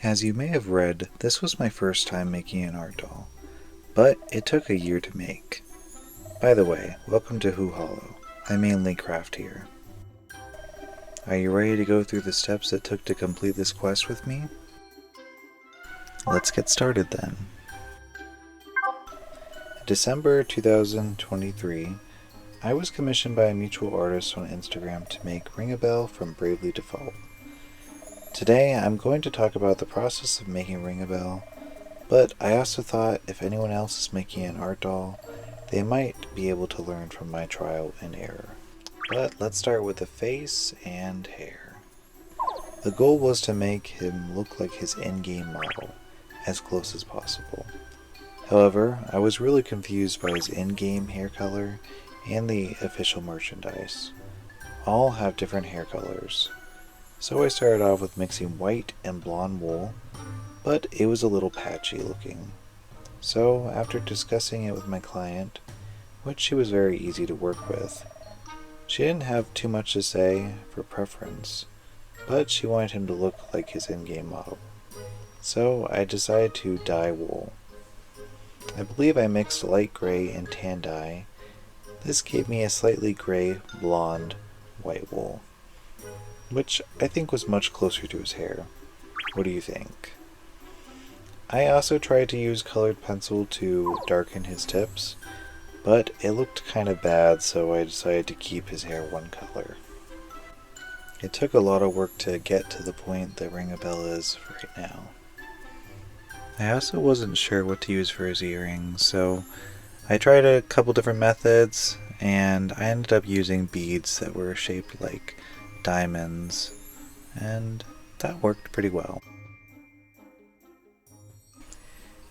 As you may have read, this was my first time making an art doll, but it took a year to make. By the way, welcome to Who Hollow. I mainly craft here. Are you ready to go through the steps it took to complete this quest with me? Let's get started then. In December 2023, I was commissioned by a mutual artist on Instagram to make Ringabel from Bravely Default. Today I'm going to talk about the process of making Ringabel, but I also thought if anyone else is making an art doll, they might be able to learn from my trial and error. But let's start with the face and hair. The goal was to make him look like his in-game model, as close as possible. However, I was really confused by his in-game hair color and the official merchandise. All have different hair colors. So I started off with mixing white and blonde wool, but it was a little patchy looking. So after discussing it with my client, which she was very easy to work with, she didn't have too much to say for preference, but she wanted him to look like his in-game model. So I decided to dye wool. I believe I mixed light gray and tan dye. This gave me a slightly gray, blonde, white wool, which I think was much closer to his hair. What do you think? I also tried to use colored pencil to darken his tips, but it looked kind of bad, so I decided to keep his hair one color. It took a lot of work to get to the point that Ringabel is right now. I also wasn't sure what to use for his earrings, so I tried a couple different methods, and I ended up using beads that were shaped like diamonds, and that worked pretty well.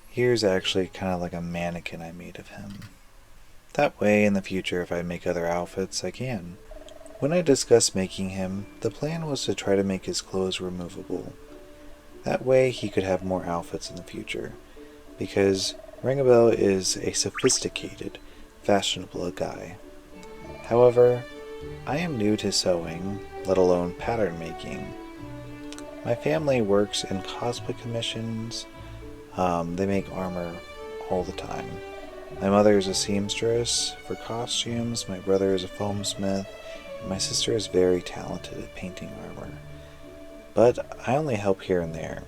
Here's actually kind of like a mannequin I made of him. That way, in the future, if I make other outfits, I can. When I discussed making him, the plan was to try to make his clothes removable. That way, he could have more outfits in the future, because Ringabel is a sophisticated, fashionable guy. However, I am new to sewing, let alone pattern making. My family works in cosplay commissions. They make armor all the time. My mother is a seamstress for costumes, my brother is a foam smith, and my sister is very talented at painting armor. But I only help here and there.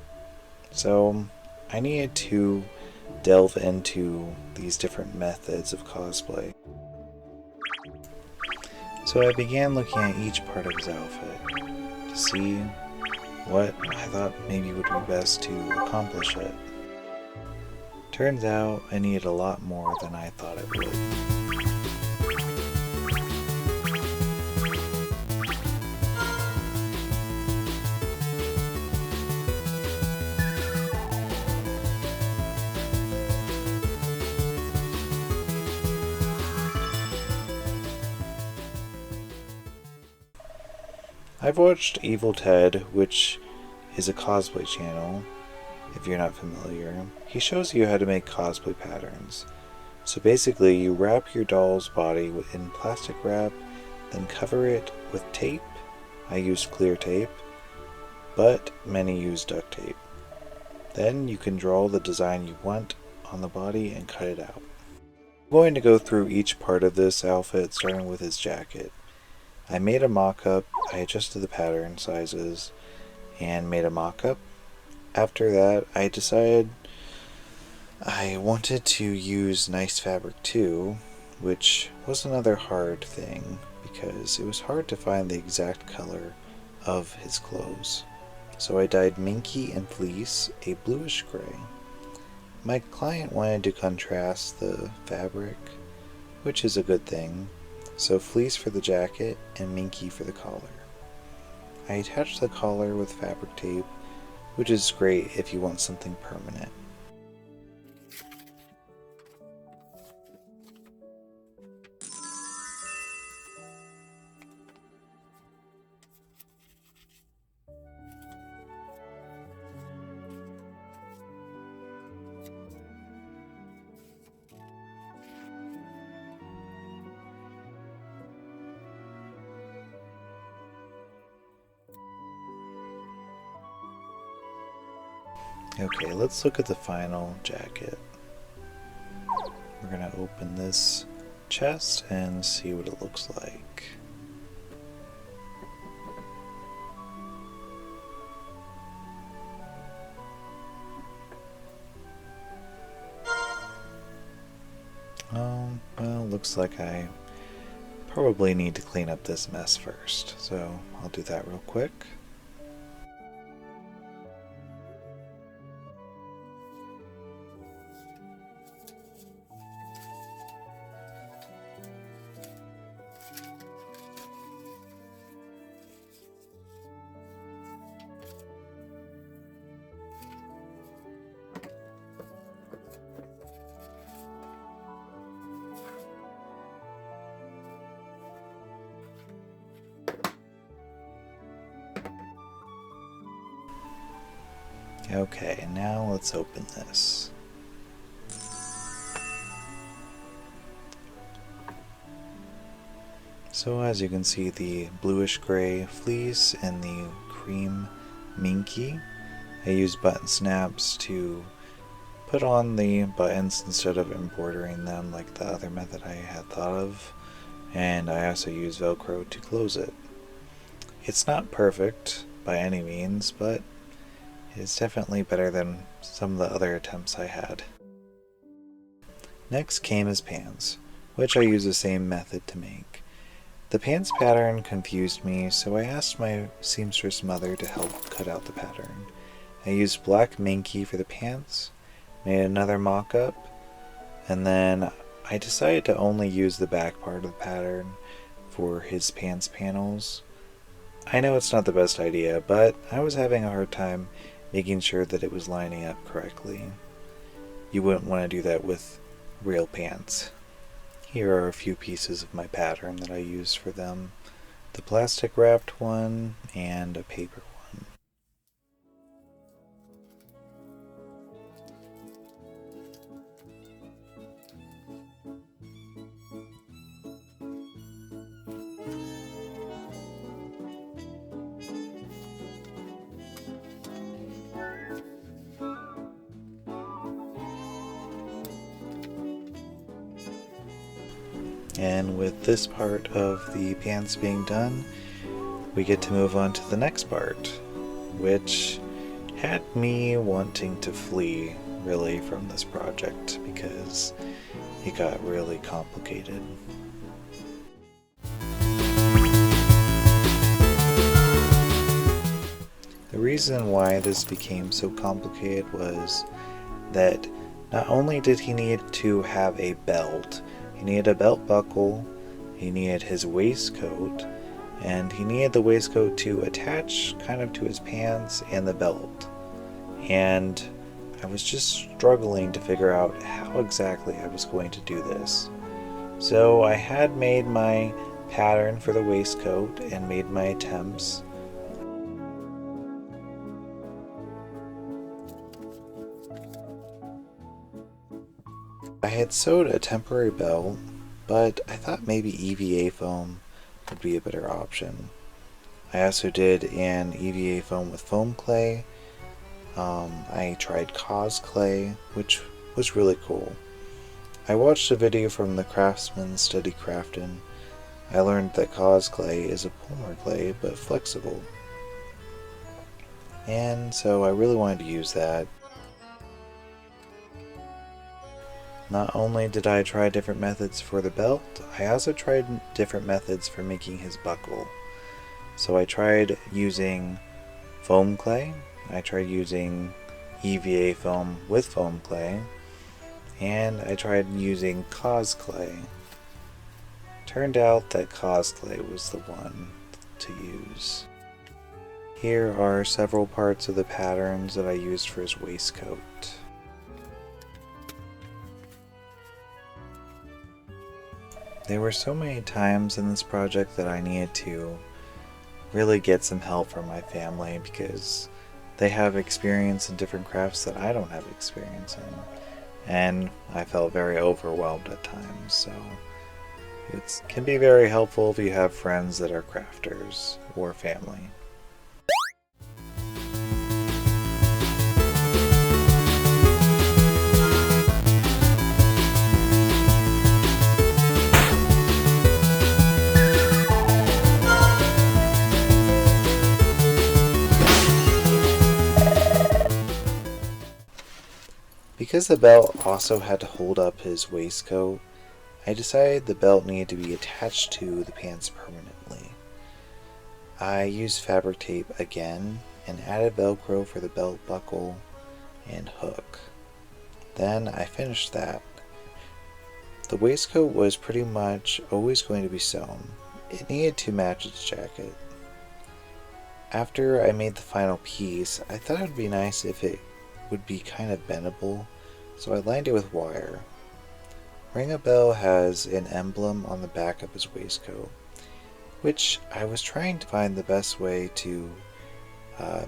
So I needed to delve into these different methods of cosplay. So I began looking at each part of his outfit to see what I thought maybe would be best to accomplish it. Turns out I needed a lot more than I thought it would. I've watched Evil Ted, which is a cosplay channel, if you're not familiar. He shows you how to make cosplay patterns. So basically, you wrap your doll's body in plastic wrap, then cover it with tape. I used clear tape, but many use duct tape. Then you can draw the design you want on the body and cut it out. I'm going to go through each part of this outfit, starting with his jacket. I made a mock-up, I adjusted the pattern sizes, and made a mock-up. After that, I decided I wanted to use nice fabric too, which was another hard thing, because it was hard to find the exact color of his clothes. So I dyed minky and fleece a bluish gray. My client wanted to contrast the fabric, which is a good thing. So fleece for the jacket and minky for the collar. I attached the collar with fabric tape, which is great if you want something permanent. Okay, let's look at the final jacket. We're gonna open this chest and see what it looks like. Well, looks like I probably need to clean up this mess first, so I'll do that real quick. Okay, now let's open this. So as you can see, the bluish gray fleece and the cream minky. I used button snaps to put on the buttons instead of embroidering them like the other method I had thought of, and I also used Velcro to close it. It's not perfect by any means, but it's definitely better than some of the other attempts I had. Next came his pants, which I used the same method to make. The pants pattern confused me, so I asked my seamstress mother to help cut out the pattern. I used black minky for the pants, made another mock-up, and then I decided to only use the back part of the pattern for his pants panels. I know it's not the best idea, but I was having a hard time making sure that it was lining up correctly. You wouldn't want to do that with real pants. Here are a few pieces of my pattern that I used for them. The plastic wrapped one and a paper one. And with this part of the pants being done, we get to move on to the next part, which had me wanting to flee really from this project because it got really complicated. The reason why this became so complicated was that not only did he need to have a belt, he needed a belt buckle, he needed his waistcoat, and he needed the waistcoat to attach kind of to his pants and the belt. And I was just struggling to figure out how exactly I was going to do this. So I had made my pattern for the waistcoat and made my attempts. I had sewed a temporary belt, but I thought maybe EVA foam would be a better option. I also did an EVA foam with foam clay. I tried cosplay, which was really cool. I watched a video from the Craftsman Study Craftin'. I learned that cosplay is a polymer clay, but flexible. And so I really wanted to use that. Not only did I try different methods for the belt, I also tried different methods for making his buckle. So I tried using foam clay, I tried using EVA foam with foam clay, and I tried using cosplay. Turned out that cosplay was the one to use. Here are several parts of the patterns that I used for his waistcoat. There were so many times in this project that I needed to really get some help from my family because they have experience in different crafts that I don't have experience in, and I felt very overwhelmed at times, so it can be very helpful if you have friends that are crafters or family. Because the belt also had to hold up his waistcoat, I decided the belt needed to be attached to the pants permanently. I used fabric tape again and added Velcro for the belt buckle and hook. Then I finished that. The waistcoat was pretty much always going to be sewn. It needed to match its jacket. After I made the final piece, I thought it would be nice if it would be kind of bendable, so I lined it with wire. Ringabel has an emblem on the back of his waistcoat, which I was trying to find the best way to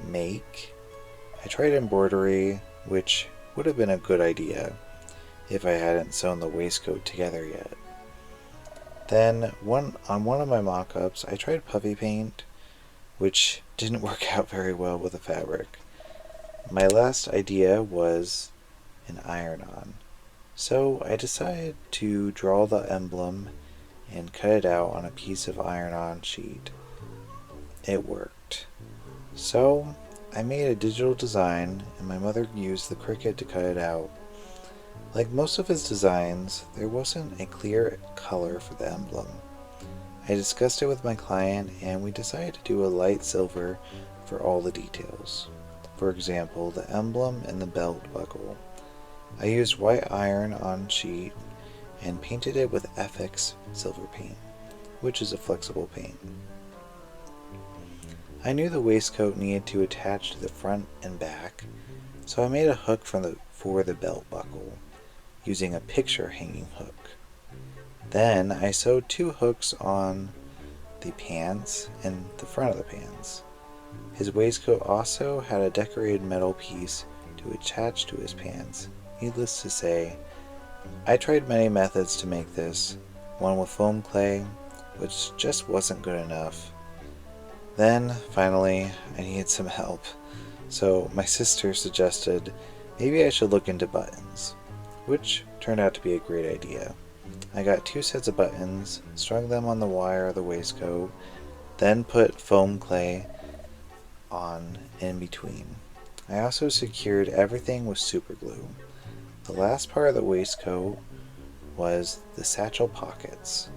make. I tried embroidery, which would have been a good idea if I hadn't sewn the waistcoat together yet. Then on one of my mock-ups, I tried puffy paint, which didn't work out very well with the fabric. My last idea was an iron-on. So I decided to draw the emblem and cut it out on a piece of iron-on sheet. It worked. So I made a digital design and my mother used the Cricut to cut it out. Like most of his designs, there wasn't a clear color for the emblem. I discussed it with my client and we decided to do a light silver for all the details. For example, the emblem and the belt buckle. I used white iron-on sheet and painted it with FX silver paint, which is a flexible paint. I knew the waistcoat needed to attach to the front and back, so I made a hook for the belt buckle, using a picture hanging hook. Then I sewed 2 hooks on the pants and the front of the pants. His waistcoat also had a decorated metal piece to attach to his pants. Needless to say, I tried many methods to make this, one with foam clay, which just wasn't good enough. Then, finally, I needed some help, so my sister suggested maybe I should look into buttons, which turned out to be a great idea. I got 2 sets of buttons, strung them on the wire of the waistcoat, then put foam clay on in between. I also secured everything with super glue. The last part of the waistcoat was the satchel pockets.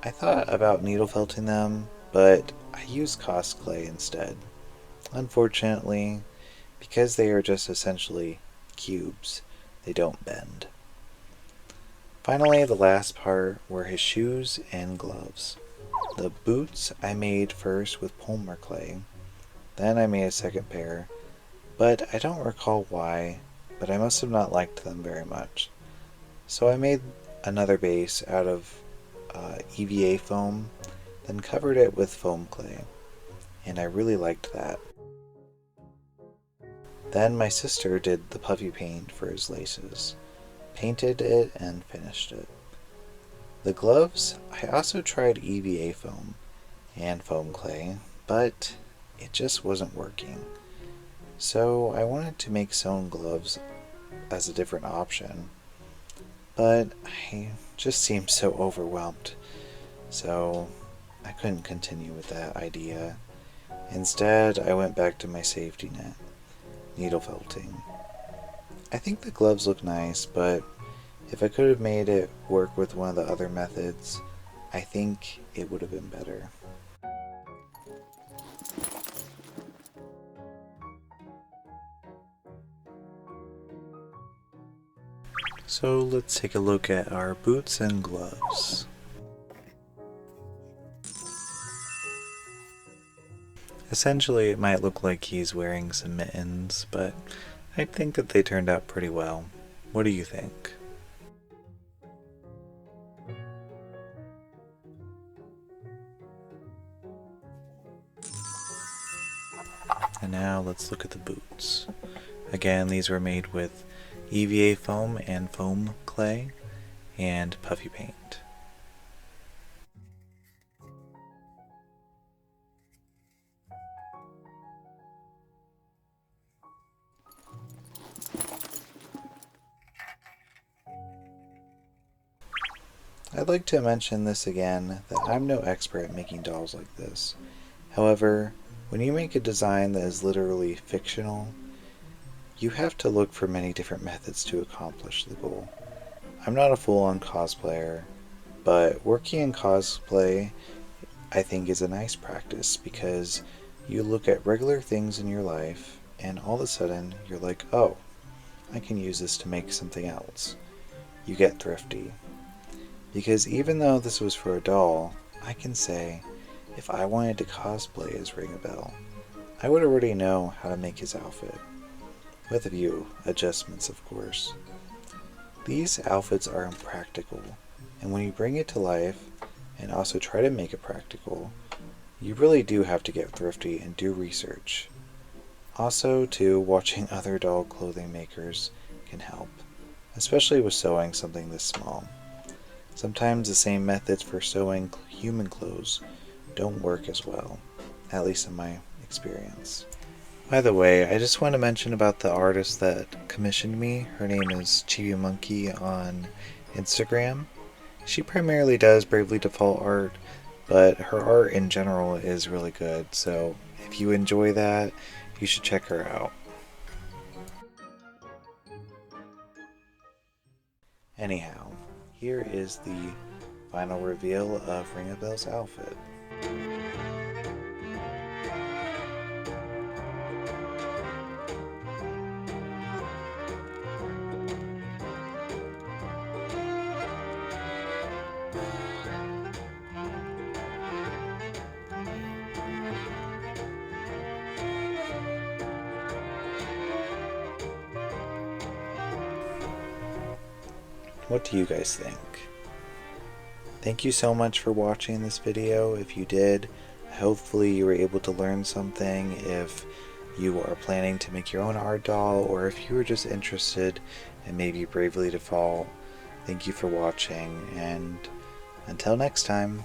I thought about needle felting them, but I used cosplay instead. Unfortunately, because they are just essentially cubes, they don't bend. Finally, the last part were his shoes and gloves. The boots I made first with polymer clay. Then I made a second pair, but I don't recall why, but I must have not liked them very much. So I made another base out of EVA foam, then covered it with foam clay, and I really liked that. Then my sister did the puffy paint for his laces, painted it and finished it. The gloves, I also tried EVA foam and foam clay, but it just wasn't working. So I wanted to make sewn gloves as a different option, but I just seemed so overwhelmed, so I couldn't continue with that idea. Instead, I went back to my safety net, needle felting. I think the gloves look nice, but if I could have made it work with one of the other methods, I think it would have been better. So let's take a look at our boots and gloves. Essentially, it might look like he's wearing some mittens, but I think that they turned out pretty well. What do you think? And now let's look at the boots. Again, these were made with EVA foam and foam clay and puffy paint. I'd like to mention this again, that I'm no expert at making dolls like this. However, when you make a design that is literally fictional, You have to look for many different methods to accomplish the goal. I'm not a full-on cosplayer, but working in cosplay I think is a nice practice because you look at regular things in your life and all of a sudden you're like, oh, I can use this to make something else. You get thrifty. Because even though this was for a doll, I can say, if I wanted to cosplay as Ringabel, I would already know how to make his outfit. With a few adjustments, of course. These outfits are impractical, and when you bring it to life, and also try to make it practical, you really do have to get thrifty and do research. Also, too, watching other doll clothing makers can help, especially with sewing something this small. Sometimes the same methods for sewing human clothes don't work as well, at least in my experience. By the way, I just want to mention about the artist that commissioned me. Her name is Chibi Monkey on Instagram. She primarily does Bravely Default art, but her art in general is really good, so if you enjoy that, you should check her out. Anyhow, here is the final reveal of Ringabel's outfit. What do you guys think? Thank you so much for watching this video. If you did, hopefully you were able to learn something. If you are planning to make your own art doll, or if you were just interested in maybe Bravely Default, thank you for watching, and until next time.